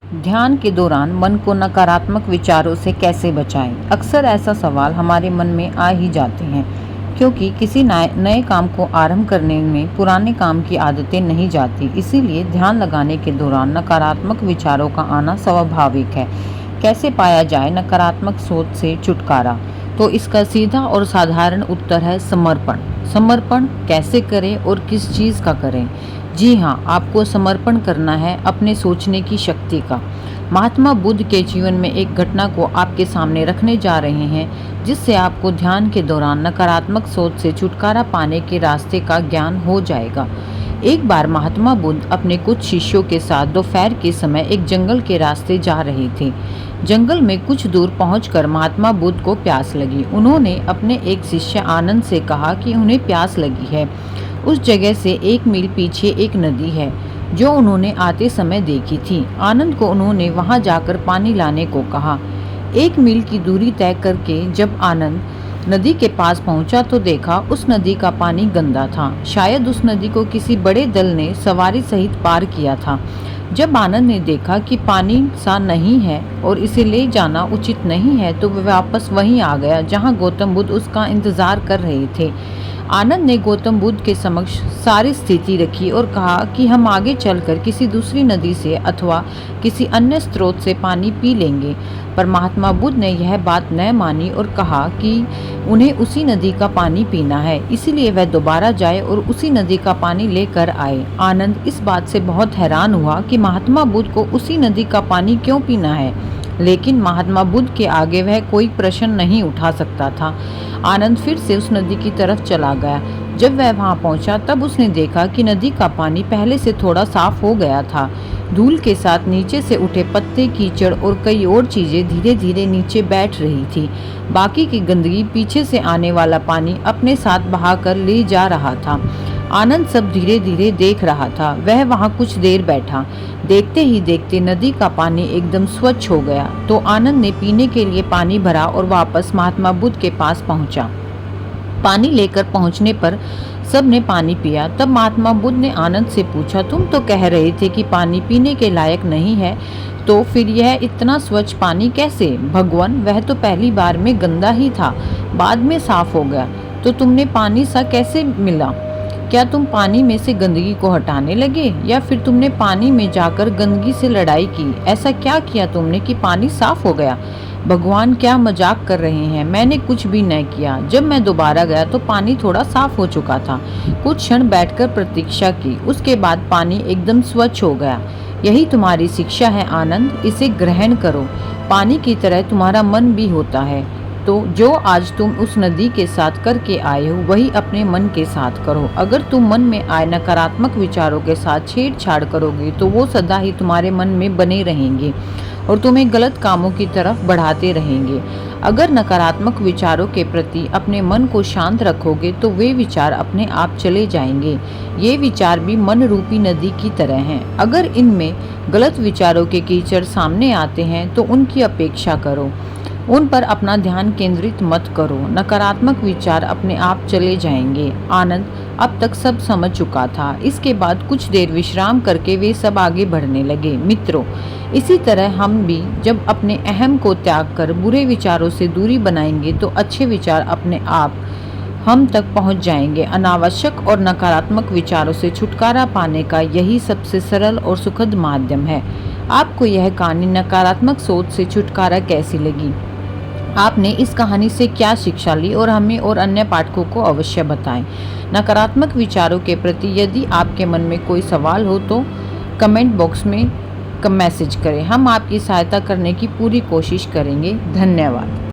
ध्यान के दौरान मन को नकारात्मक विचारों से कैसे बचाएं? अक्सर ऐसा सवाल हमारे मन में आ ही जाते हैं, क्योंकि किसी नए काम को आरंभ करने में पुराने काम की आदतें नहीं जाती। इसीलिए ध्यान लगाने के दौरान नकारात्मक विचारों का आना स्वाभाविक है। कैसे पाया जाए नकारात्मक सोच से छुटकारा? तो इसका सीधा और साधारण उत्तर है समर्पण। समर्पण कैसे करें और किस चीज़ का करें? जी हाँ, आपको समर्पण करना है अपने सोचने की शक्ति का। महात्मा बुद्ध के जीवन में एक घटना को आपके सामने रखने जा रहे हैं, जिससे आपको ध्यान के दौरान नकारात्मक सोच से छुटकारा पाने के रास्ते का ज्ञान हो जाएगा। एक बार महात्मा बुद्ध अपने कुछ शिष्यों के साथ दोपहर के समय एक जंगल के रास्ते जा रहे थे। जंगल में कुछ दूर पहुंचकर महात्मा बुद्ध को प्यास लगी। उन्होंने अपने एक शिष्य आनंद से कहा कि उन्हें प्यास लगी है। उस जगह से 1 मील पीछे एक नदी है, जो उन्होंने आते समय देखी थी। आनंद को उन्होंने वहां जाकर पानी लाने को कहा। 1 मील की दूरी तय करके जब आनंद नदी के पास पहुंचा तो देखा उस नदी का पानी गंदा था। शायद उस नदी को किसी बड़े दल ने सवारी सहित पार किया था। जब आनंद ने देखा कि पानी सा नहीं है और इसे ले जाना उचित नहीं है, तो वह वापस वहीं आ गया जहां गौतम बुद्ध उसका इंतजार कर रहे थे। आनंद ने गौतम बुद्ध के समक्ष सारी स्थिति रखी और कहा कि हम आगे चलकर किसी दूसरी नदी से अथवा किसी अन्य स्रोत से पानी पी लेंगे। पर महात्मा बुद्ध ने यह बात न मानी और कहा कि उन्हें उसी नदी का पानी पीना है, इसीलिए वह दोबारा जाए और उसी नदी का पानी लेकर आए। आनंद इस बात से बहुत हैरान हुआ कि महात्मा बुद्ध को उसी नदी का पानी क्यों पीना है, लेकिन महात्मा बुद्ध के आगे वह कोई प्रश्न नहीं उठा सकता था। आनंद फिर से उस नदी की तरफ चला गया। जब वह वहां पहुंचा तब उसने देखा कि नदी का पानी पहले से थोड़ा साफ हो गया था। धूल के साथ नीचे से उठे पत्ते, कीचड़ और कई और चीजें धीरे धीरे नीचे बैठ रही थी। बाकी की गंदगी पीछे से आने वाला पानी अपने साथ बहाकर ले जा रहा था। आनंद सब धीरे धीरे देख रहा था। वह वहां कुछ देर बैठा। देखते ही देखते नदी का पानी एकदम स्वच्छ हो गया। तो आनंद ने पीने के लिए पानी भरा और वापस महात्मा बुद्ध के पास पहुंचा। पानी लेकर पहुंचने पर सब ने पानी पिया। तब महात्मा बुद्ध ने आनंद से पूछा, तुम तो कह रहे थे कि पानी पीने के लायक नहीं है, तो फिर यह इतना स्वच्छ पानी कैसे? भगवान, वह तो पहली बार में गंदा ही था, बाद में साफ हो गया, तो तुमने पानी सा कैसे मिला? क्या तुम पानी में से गंदगी को हटाने लगे, या फिर तुमने पानी में जाकर गंदगी से लड़ाई की? ऐसा क्या किया तुमने कि पानी साफ हो गया? भगवान, क्या मजाक कर रहे हैं? मैंने कुछ भी नहीं किया। जब मैं दोबारा गया तो पानी थोड़ा साफ हो चुका था। कुछ क्षण बैठकर प्रतीक्षा की, उसके बाद पानी एकदम स्वच्छ हो गया। यही तुम्हारी शिक्षा है आनंद, इसे ग्रहण करो। पानी की तरह तुम्हारा मन भी होता है, तो जो आज तुम उस नदी के साथ करके आए हो, वही अपने मन के साथ करो। अगर तुम मन में आए नकारात्मक विचारों के साथ छेड़छाड़ करोगे, तो वो सदा ही तुम्हारे मन में बने रहेंगे और तुम्हें गलत कामों की तरफ बढ़ाते रहेंगे। अगर नकारात्मक विचारों के प्रति अपने मन को शांत रखोगे, तो वे विचार अपने आप चले जाएंगे। ये विचार भी मन रूपी नदी की तरह हैं। अगर इनमें गलत विचारों के कीचड़ सामने आते हैं, तो उनकी अपेक्षा करो, उन पर अपना ध्यान केंद्रित मत करो। नकारात्मक विचार अपने आप चले जाएंगे। आनंद अब तक सब समझ चुका था। इसके बाद कुछ देर विश्राम करके वे सब आगे बढ़ने लगे। मित्रों, इसी तरह हम भी जब अपने अहम को त्याग कर बुरे विचारों से दूरी बनाएंगे, तो अच्छे विचार अपने आप हम तक पहुंच जाएंगे। अनावश्यक और नकारात्मक विचारों से छुटकारा पाने का यही सबसे सरल और सुखद माध्यम है। आपको यह कहानी नकारात्मक सोच से छुटकारा कैसी लगी? आपने इस कहानी से क्या शिक्षा ली, और हमें और अन्य पाठकों को अवश्य बताएं। नकारात्मक विचारों के प्रति यदि आपके मन में कोई सवाल हो तो कमेंट बॉक्स में मैसेज करें। हम आपकी सहायता करने की पूरी कोशिश करेंगे। धन्यवाद।